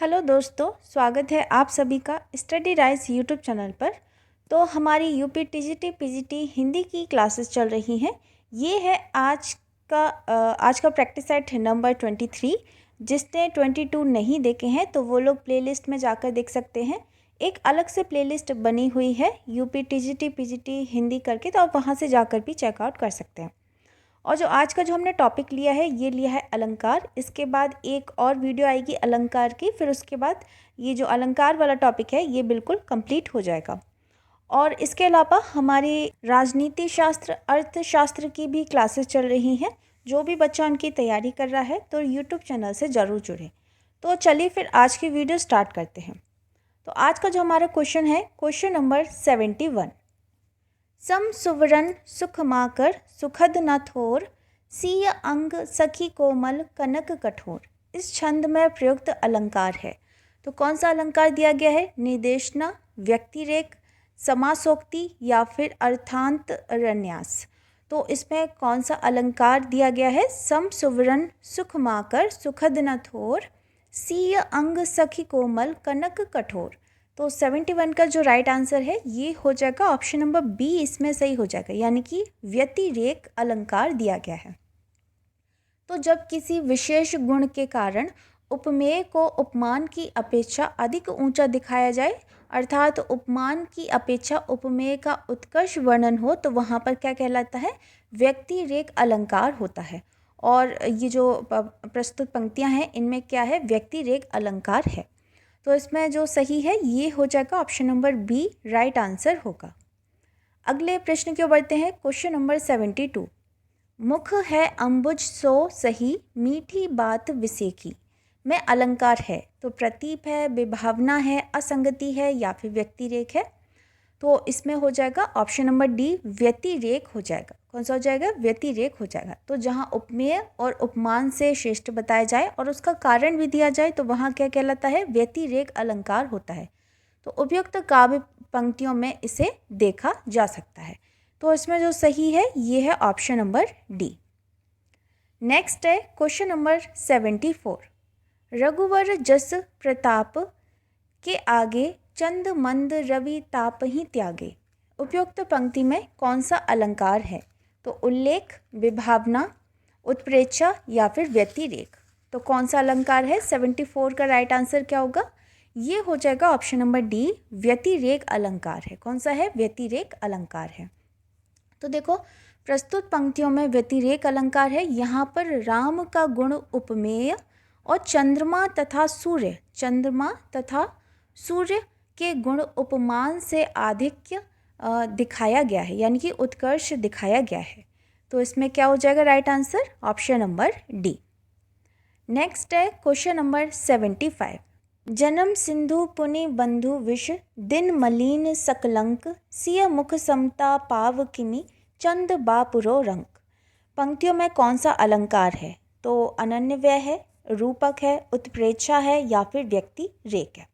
Hello दोस्तों, स्वागत है आप सभी का स्टडी राइस यूट्यूब चैनल पर। तो हमारी यूपी टीजीटी पीजीटी हिंदी की क्लासेस चल रही हैं। ये है आज का प्रैक्टिस सेट नंबर 23। जिसने 22 नहीं देखे हैं तो वो लोग प्लेलिस्ट में जाकर देख सकते हैं। एक अलग से प्लेलिस्ट बनी हुई है यूपी टीजीटी पीजीटी हिंदी करके, तो आप वहाँ से जाकर भी चेकआउट कर सकते हैं। और जो आज का जो हमने टॉपिक लिया है, ये लिया है अलंकार। इसके बाद एक और वीडियो आएगी अलंकार की, फिर उसके बाद ये जो अलंकार वाला टॉपिक है ये बिल्कुल कंप्लीट हो जाएगा। और इसके अलावा हमारी राजनीति शास्त्र, अर्थशास्त्र की भी क्लासेस चल रही हैं। जो भी बच्चा उनकी तैयारी कर रहा है तो यूट्यूब चैनल से ज़रूर जुड़े। तो चलिए फिर आज की वीडियो स्टार्ट करते हैं। तो आज का जो हमारा क्वेश्चन है, क्वेश्चन नंबर 71। सम सुवरन सुख माकर सुखद न थोर, सिय अंग सखी कोमल कनक कठोर। इस छंद में प्रयुक्त अलंकार है। तो कौन सा अलंकार दिया गया है? निर्देशना, व्यक्तिरेख, समासोक्ति या फिर अर्थांत रन्यास। तो इसमें कौन सा अलंकार दिया गया है? सम सुवरन सुख माकर सुखद न थोर, सिय अंग सखी कोमल कनक कठोर। तो 71 का जो राइट आंसर है ये हो जाएगा ऑप्शन नंबर बी, इसमें सही हो जाएगा, यानी कि व्यतिरेक अलंकार दिया गया है। तो जब किसी विशेष गुण के कारण उपमेय को उपमान की अपेक्षा अधिक ऊंचा दिखाया जाए, अर्थात उपमान की अपेक्षा उपमेय का उत्कर्ष वर्णन हो, तो वहाँ पर क्या कहलाता है? व्यतिरेक अलंकार होता है। और ये जो प्रस्तुत पंक्तियाँ हैं इनमें क्या है? व्यतिरेक अलंकार है। तो इसमें जो सही है ये हो जाएगा option number B, right answer होगा। अगले प्रश्न की ओर बढ़ते हैं। Question number 72। मुख है अंबुज सो सही, मीठी बात विसेकी। में अलंकार है तो प्रतीप है, विभावना है, असंगति है या फिर व्यतिरेक है। तो इसमें हो जाएगा ऑप्शन नंबर डी, व्यतिरेक हो जाएगा। कौन सा हो जाएगा? व्यतिरेक हो जाएगा। तो जहाँ उपमेय और उपमान से श्रेष्ठ बताया जाए और उसका कारण भी दिया जाए तो वहाँ क्या कहलाता है? व्यतिरेक अलंकार होता है। तो उपयुक्त काव्य पंक्तियों में इसे देखा जा सकता है। तो इसमें जो सही है ये है ऑप्शन नंबर डी। नेक्स्ट है क्वेश्चन नंबर 74। रघुवर जस प्रताप के आगे, चंद मंद रवि ताप ही त्यागे। उपयुक्त पंक्ति में कौन सा अलंकार है? तो उल्लेख, विभावना, उत्प्रेक्षा या फिर व्यतिरेक। तो कौन सा अलंकार है? 74 का राइट आंसर क्या होगा? ये हो जाएगा ऑप्शन नंबर डी, व्यतिरेक अलंकार है। कौन सा है? व्यतिरेक अलंकार है। तो देखो, प्रस्तुत पंक्तियों में व्यतिरेक अलंकार है। यहाँ पर राम का गुण उपमेय और चंद्रमा तथा सूर्य के गुण उपमान से आधिक्य दिखाया गया है, यानी कि उत्कर्ष दिखाया गया है। तो इसमें क्या हो जाएगा right answer? Option number D. Next है क्वेश्चन नंबर 75। जन्म सिंधु पुनि बंधु विष, दिन मलिन सकलंक, सिय मुख समता पाव किमि, चंद बापुरो रंक। पंक्तियों में कौन सा अलंकार है? तो अनन्यव्यय है, रूपक है, उत्प्रेक्षा है या फिर व्यतिरेक है।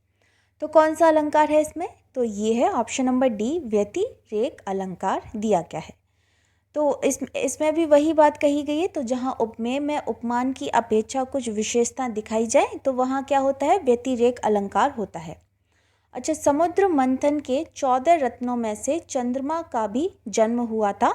तो कौन सा अलंकार है इसमें? तो ये है ऑप्शन नंबर डी, व्यतिरेक अलंकार दिया गया है। तो इसमें भी वही बात कही गई है। तो जहाँ उपमेय में उपमान की अपेक्षा कुछ विशेषता दिखाई जाए तो वहाँ क्या होता है? व्यतिरेक अलंकार होता है। अच्छा, समुद्र मंथन के 14 रत्नों में से चंद्रमा का भी जन्म हुआ था।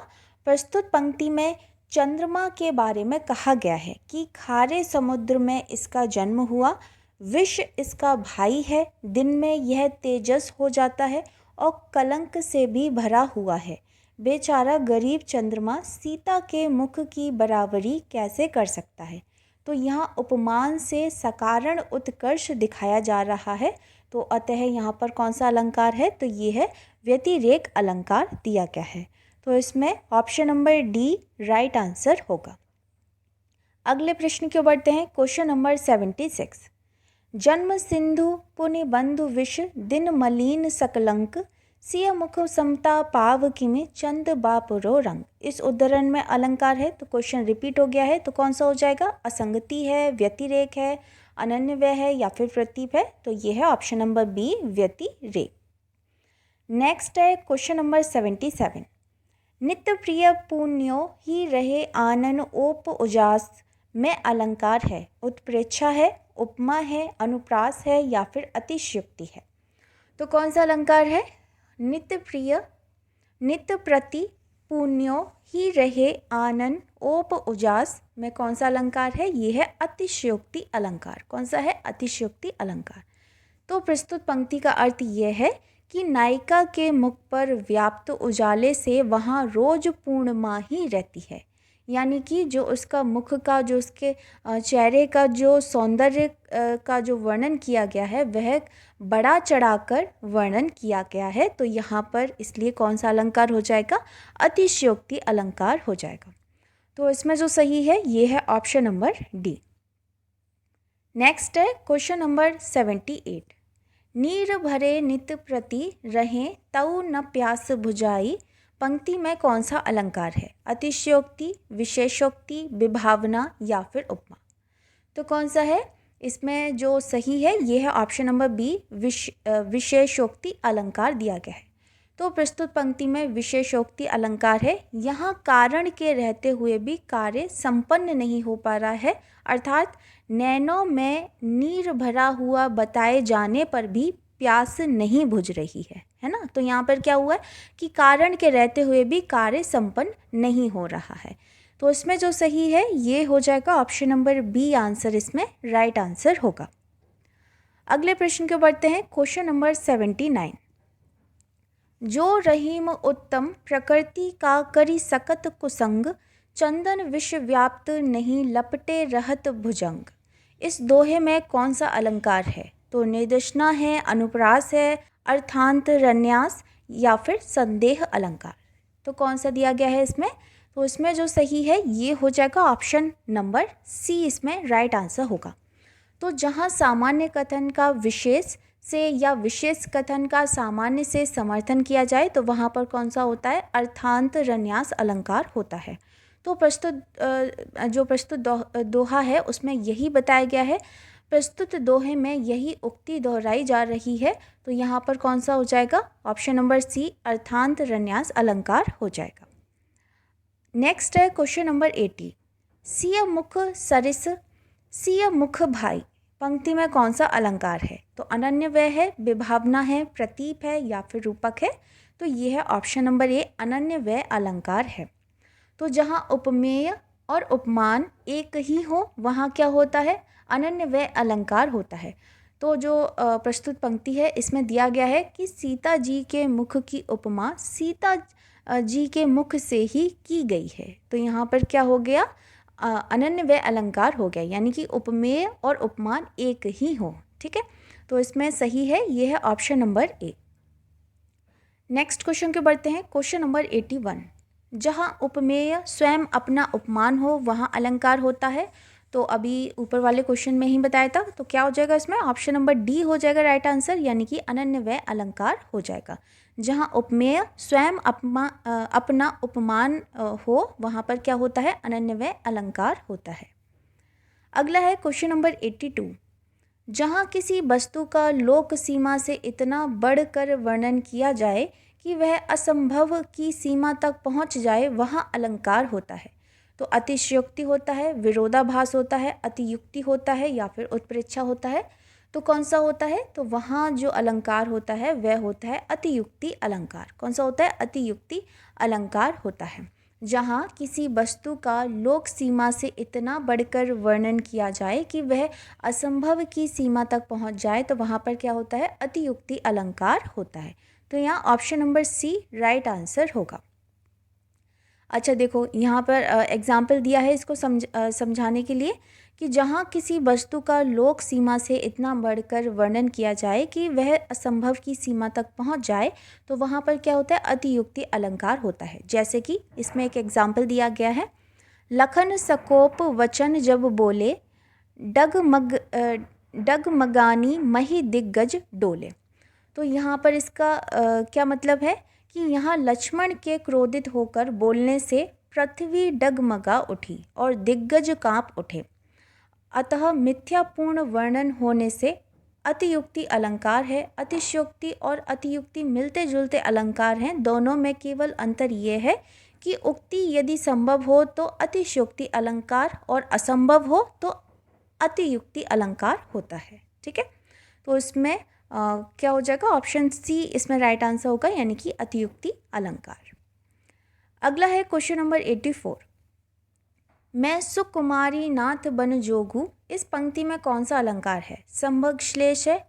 प्रस्तुत पंक्ति में चंद्रमा के बारे में कहा गया है कि खारे समुद्र में इसका जन्म हुआ, विष इसका भाई है, दिन में यह तेजस हो जाता है और कलंक से भी भरा हुआ है। बेचारा गरीब चंद्रमा सीता के मुख की बराबरी कैसे कर सकता है। तो यहाँ उपमान से सकारण उत्कर्ष दिखाया जा रहा है। तो अतः यहाँ पर कौन सा अलंकार है? तो ये है व्यतिरेक अलंकार दिया गया है। तो इसमें option number D right answer होगा। अगले प्रश्न की ओर बढ़ते हैं। Question number 76। जन्म सिंधु पुनि बंधु विष, दिन मलिन सकलंक, सिय मुख समता पाव किमि, चंद बापुरो रंग। इस उद्धरण में अलंकार है तो क्वेश्चन रिपीट हो गया है। तो कौन सा हो जाएगा? असंगति है, व्यतिरेक है, अनन्यव्यय है या फिर प्रतीप है। तो ये है ऑप्शन नंबर बी, व्यतिरेक। नेक्स्ट है क्वेश्चन नंबर 77। नित्य प्रिय पुण्यो ही रहे आनन ओप उजास। में अलंकार है, उत्प्रेक्षा है, उपमा है, अनुप्रास है या फिर अतिशयोक्ति है। तो कौन सा अलंकार है? नित्य प्रिय, नित्य प्रति, पुण्यो ही रहे आनंद ओप उजास में कौन सा अलंकार है? ये है अतिशयोक्ति अलंकार। कौन सा है? अतिशयोक्ति अलंकार। तो प्रस्तुत पंक्ति का अर्थ ये है कि नायिका के मुख पर व्याप्त उजाले से वहाँ रोज पूर्णिमा ही रहती है। यानी कि जो उसका मुख का, जो उसके चेहरे का जो सौंदर्य का जो वर्णन किया गया है वह बड़ा चढ़ाकर वर्णन किया गया है। तो यहाँ पर इसलिए कौन सा अलंकार हो जाएगा? अतिशयोक्ति अलंकार हो जाएगा। तो इसमें जो सही है ये है ऑप्शन नंबर डी। नेक्स्ट है क्वेश्चन नंबर 78। नीर भरे नित्य प्रति रहें तऊ न प्यास बुझाई पंक्ति में कौन सा अलंकार है? अतिशयोक्ति, विशेषोक्ति, विभावना या फिर उपमा। तो कौन सा है? इसमें जो सही है ये है ऑप्शन नंबर बी, विशेषोक्ति अलंकार दिया गया है। तो प्रस्तुत पंक्ति में विशेषोक्ति अलंकार है। यहाँ कारण के रहते हुए भी कार्य संपन्न नहीं हो पा रहा है, अर्थात नैनों में नीर भरा हुआ बताए जाने पर भी प्यास नहीं बुझ रही है ना। तो यहाँ पर क्या हुआ है कि कारण के रहते हुए भी कार्य संपन्न नहीं हो रहा है। तो इसमें जो सही है ये हो जाएगा ऑप्शन नंबर बी आंसर, इसमें राइट आंसर होगा। अगले प्रश्न को बढ़ते हैं, क्वेश्चन नंबर 79। जो रहीम उत्तम प्रकृति का करी सकत कुसंग चंदन विष व्याप्त नहीं लपटे रहत भुजंग। इस दोहे में कौन सा अलंकार है? तो निदर्शना है, अनुप्रास है, अर्थांत रन्यास या फिर संदेह अलंकार। तो कौन सा दिया गया है इसमें? तो इसमें जो सही है ये हो जाएगा ऑप्शन नंबर सी, इसमें राइट आंसर होगा। तो जहाँ सामान्य कथन का विशेष से या विशेष कथन का सामान्य से समर्थन किया जाए तो वहाँ पर कौन सा होता है? अर्थांत रन्यास अलंकार होता है। तो प्रस्तुत दोहा है उसमें यही बताया गया है, प्रस्तुत दोहे में यही उक्ति दोहराई जा रही है। तो यहाँ पर कौन सा हो जाएगा? ऑप्शन नंबर सी, अर्थांत रन्यास अलंकार हो जाएगा। नेक्स्ट है क्वेश्चन नंबर 80। सिय मुख सरिस सिय मुख भाई पंक्ति में कौन सा अलंकार है? तो अनन्यव्यय है, विभावना है, प्रतीप है या फिर रूपक है। तो ये है ऑप्शन नंबर ए, अनन्यव्यय अलंकार है। तो जहाँ उपमेय और उपमान एक ही हो वहाँ क्या होता है? अनन्यव्यय अलंकार होता है। तो जो प्रस्तुत पंक्ति है इसमें दिया गया है कि सीता जी के मुख की उपमा सीता जी के मुख से ही की गई है। तो यहाँ पर क्या हो गया? अनन्यव्यय अलंकार हो गया, यानी कि उपमेय और उपमान एक ही हो। ठीक है, तो इसमें सही है ये है option number A. Next question के बढ़ते हैं, क्वेश्चन नंबर 81। जहाँ उपमेय स्वयं अपना उपमान हो वहाँ अलंकार होता है। तो अभी ऊपर वाले क्वेश्चन में ही बताया था, तो क्या हो जाएगा इसमें? ऑप्शन नंबर डी हो जाएगा राइट आंसर, यानी कि अनन्यव्यय अलंकार हो जाएगा। जहाँ उपमेय स्वयं अपना उपमान हो वहाँ पर क्या होता है? अनन्यव्यय अलंकार होता है। अगला है क्वेश्चन नंबर 82। जहाँ किसी वस्तु का लोक सीमा से इतना बढ़कर वर्णन किया जाए कि वह असंभव की सीमा तक पहुँच जाए वहाँ अलंकार होता है। तो अतिशयोक्ति होता है, विरोधाभास होता है, अतियुक्ति होता है या फिर उत्प्रेक्षा होता है। तो कौन सा होता है? तो वहाँ जो अलंकार होता है वह होता है अतियुक्ति अलंकार। कौन सा होता है? अतियुक्ति अलंकार होता है। जहाँ किसी वस्तु का लोक सीमा से इतना बढ़कर वर्णन किया जाए कि वह असंभव की सीमा तक पहुँच जाए तो वहाँ पर क्या होता है? अतियुक्ति अलंकार होता है। तो यहाँ option number C right answer होगा। अच्छा देखो, यहाँ पर एग्जाम्पल दिया है इसको समझाने के लिए कि जहाँ किसी वस्तु का लोक सीमा से इतना बढ़कर वर्णन किया जाए कि वह असंभव की सीमा तक पहुँच जाए तो वहाँ पर क्या होता है? अतियुक्ति अलंकार होता है। जैसे कि इसमें एक एग्जाम्पल दिया गया है, लखन सकोप वचन जब बोले डगमगानी मही दिग्गज डोले। तो यहाँ पर इसका क्या मतलब है कि यहाँ लक्ष्मण के क्रोधित होकर बोलने से पृथ्वी डगमगा उठी और दिग्गज कांप उठे। अतः मिथ्यापूर्ण वर्णन होने से अतियुक्ति अलंकार है। अतिशयोक्ति और अतियुक्ति मिलते जुलते अलंकार हैं, दोनों में केवल अंतर ये है कि उक्ति यदि संभव हो तो अतिशयोक्ति अलंकार और असंभव हो तो अतियुक्ति अलंकार होता है। ठीक है, तो इसमें क्या हो जाएगा, ऑप्शन सी इसमें राइट आंसर होगा, यानी कि अतियुक्ति अलंकार। अगला है क्वेश्चन नंबर 84। मैं सुकुमारी नाथ बन जोगू, इस पंक्ति में कौन सा अलंकार है? संभग श्लेष है,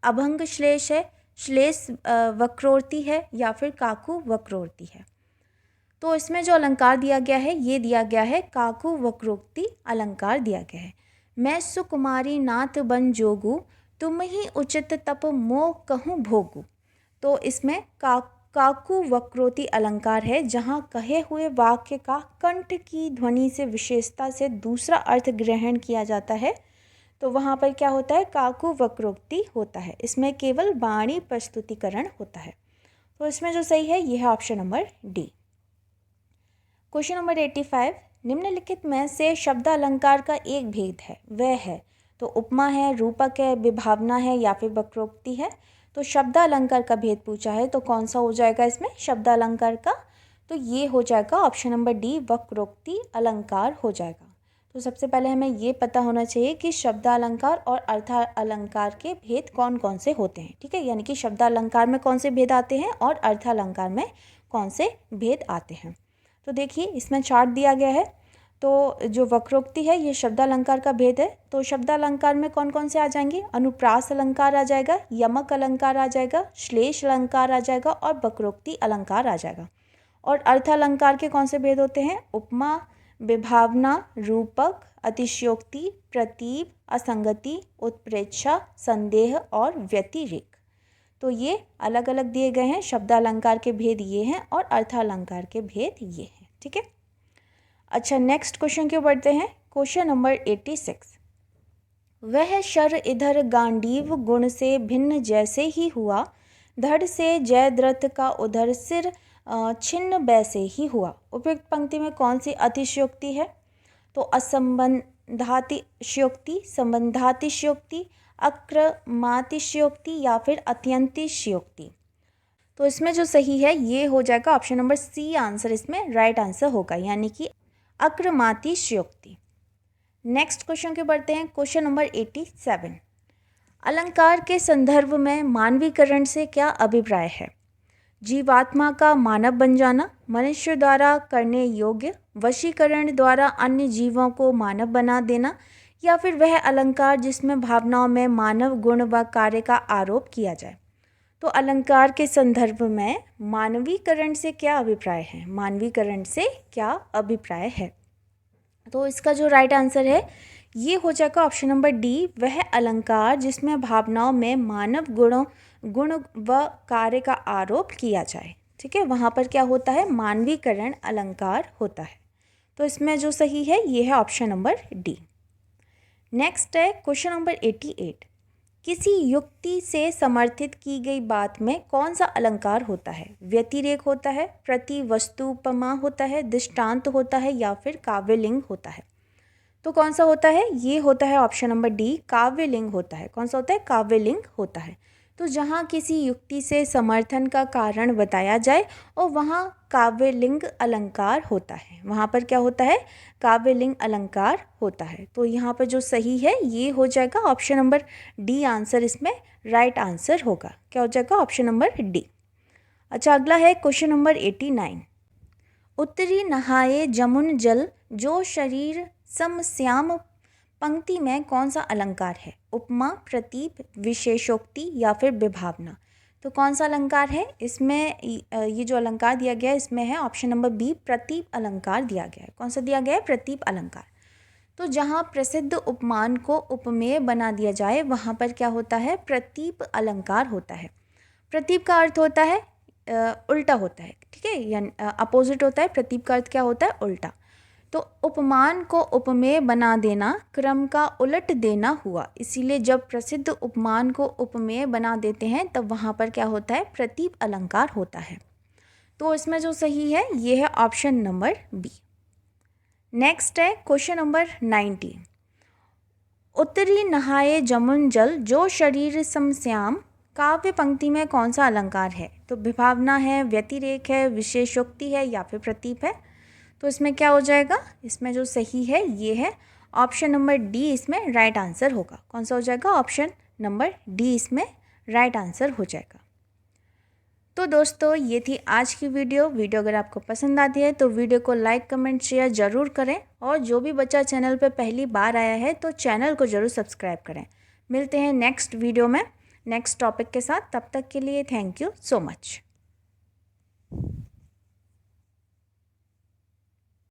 अभंग श्लेष है, श्लेष वक्रोक्ति है, या फिर काकू वक्रोक्ति है? तो इसमें जो अलंकार दिया गया है, ये दिया गया है काकू वक्रोक्ति अलंकार दिया गया है। मैं सुकुमारी नाथ बन जोगू, तुम ही उचित तप मोह कहूँ भोगू। तो इसमें काकू वक्रोक्ति अलंकार है, जहाँ कहे हुए वाक्य का कंठ की ध्वनि से विशेषता से दूसरा अर्थ ग्रहण किया जाता है। तो वहाँ पर क्या होता है, काकू वक्रोक्ति होता है। इसमें केवल वाणी प्रस्तुतिकरण होता है। तो इसमें जो सही है ये है option number D. Question number 85। निम्नलिखित में से शब्द अलंकार का एक भेद है, वह है? तो उपमा है, रूपक है, विभावना है, या फिर वक्रोक्ति है? तो शब्द अलंकार का भेद पूछा है, तो कौन सा हो जाएगा इसमें शब्द अलंकार का? तो ये हो जाएगा ऑप्शन नंबर डी, वक्रोक्ति अलंकार हो जाएगा। तो सबसे पहले हमें ये पता होना चाहिए कि शब्द अलंकार और अर्थ अलंकार के भेद कौन कौन से होते हैं। ठीक है, यानी कि शब्द अलंकार में कौन से भेद आते हैं और अर्थ अलंकार में कौन से भेद आते हैं। तो देखिए इसमें चार्ट दिया गया है। तो जो वक्रोक्ति है ये शब्द अलंकार का भेद है। तो शब्द अलंकार में कौन कौन से आ जाएंगे? अनुप्रास अलंकार आ जाएगा, यमक अलंकार आ जाएगा, श्लेष अलंकार आ जाएगा और वक्रोक्ति अलंकार आ जाएगा। और अर्थ अलंकार के कौन से भेद होते हैं? उपमा, विभावना, रूपक, अतिशयोक्ति, प्रतीप, असंगति, उत्प्रेक्षा, संदेह और व्यतिरेक। तो ये अलग अलग दिए गए हैं। शब्द अलंकार के भेद ये हैं और अर्थ अलंकार के भेद ये हैं। ठीक है, अच्छा नेक्स्ट क्वेश्चन क्यों बढ़ते हैं। Question number 86। वह शर इधर गांडीव गुण से भिन्न जैसे ही हुआ, धड़ से जयद्रथ का उधर सिर छिन्न वैसे ही हुआ। उपयुक्त पंक्ति में कौन सी अतिशयोक्ति है? तो असंबंधातिशयोक्ति, संबंधातिशयोक्ति, अक्रमातिशयोक्ति या फिर अत्यंतिशयोक्ति। तो इसमें जो सही है ये हो जाएगा ऑप्शन नंबर सी आंसर, इसमें राइट आंसर होगा, यानी कि अक्रमातिशयोक्ति। नेक्स्ट क्वेश्चन के बढ़ते हैं। Question number 87। अलंकार के संदर्भ में मानवीकरण से क्या अभिप्राय है? जीवात्मा का मानव बन जाना, मनुष्य द्वारा करने योग्य, वशीकरण द्वारा अन्य जीवों को मानव बना देना, या फिर वह अलंकार जिसमें भावनाओं में मानव गुण व कार्य का आरोप किया जाए। तो अलंकार के संदर्भ में मानवीकरण से क्या अभिप्राय है? मानवीकरण से क्या अभिप्राय है? तो इसका जो राइट आंसर है ये हो जाएगा ऑप्शन नंबर डी, वह अलंकार जिसमें भावनाओं में मानव गुण व कार्य का आरोप किया जाए। ठीक है, वहाँ पर क्या होता है? मानवीकरण अलंकार होता है। तो इसमें जो सही है ये है ऑप्शन नंबर डी। नेक्स्ट है क्वेश्चन नंबर 88। किसी युक्ति से समर्थित की गई बात में कौन सा अलंकार होता है? व्यतिरेक होता है, प्रतिवस्तुपमा होता है, दृष्टांत होता है, या फिर काव्यलिंग होता है? तो कौन सा होता है? ये होता है ऑप्शन नंबर डी, काव्यलिंग होता है। कौन सा होता है? काव्यलिंग होता है। तो जहाँ किसी युक्ति से समर्थन का कारण बताया जाए और वहाँ काव्यलिंग अलंकार होता है, वहाँ पर क्या होता है? काव्यलिंग अलंकार होता है। तो यहाँ पर जो सही है ये हो जाएगा ऑप्शन नंबर डी आंसर, इसमें राइट आंसर होगा। क्या हो जाएगा? Option number D. अच्छा अगला है क्वेश्चन नंबर 89। उत्तरी नहाए जमुन जल जो शरीर सम श्याम, पंक्ति में कौन सा अलंकार है? उपमा, प्रतीप, विशेषोक्ति या फिर विभावना? तो कौन सा अलंकार है इसमें? ये जो अलंकार दिया गया है इसमें है ऑप्शन नंबर बी, प्रतीप अलंकार दिया गया है। कौन सा दिया गया है? प्रतीप अलंकार। तो जहाँ प्रसिद्ध उपमान को उपमेय बना दिया जाए वहाँ पर क्या होता है? प्रतीप अलंकार होता है। प्रतीप का अर्थ होता है उल्टा होता है। ठीक है, यानी अपोजिट होता है। प्रतीप का अर्थ क्या होता है? उल्टा। तो उपमान को उपमेय बना देना क्रम का उलट देना हुआ, इसीलिए जब प्रसिद्ध उपमान को उपमेय बना देते हैं तब वहाँ पर क्या होता है? प्रतीप अलंकार होता है। तो इसमें जो सही है ये है ऑप्शन नंबर बी। नेक्स्ट है क्वेश्चन नंबर 90। उत्तरी नहाए जमुन जल जो शरीर सम श्याम, काव्य पंक्ति में कौन सा अलंकार है? तो विभावना है, व्यतिरेक है, विशेषोक्ति है या फिर प्रतीप है? तो इसमें क्या हो जाएगा? इसमें जो सही है ये है ऑप्शन नंबर डी इसमें राइट आंसर होगा। कौन सा हो जाएगा? ऑप्शन नंबर डी इसमें राइट आंसर हो जाएगा। तो दोस्तों ये थी आज की वीडियो अगर आपको पसंद आती है तो वीडियो को लाइक कमेंट शेयर ज़रूर करें, और जो भी बच्चा चैनल पर पहली बार आया है तो चैनल को ज़रूर सब्सक्राइब करें। मिलते हैं नेक्स्ट वीडियो में नेक्स्ट टॉपिक के साथ। तब तक के लिए थैंक यू सो मच।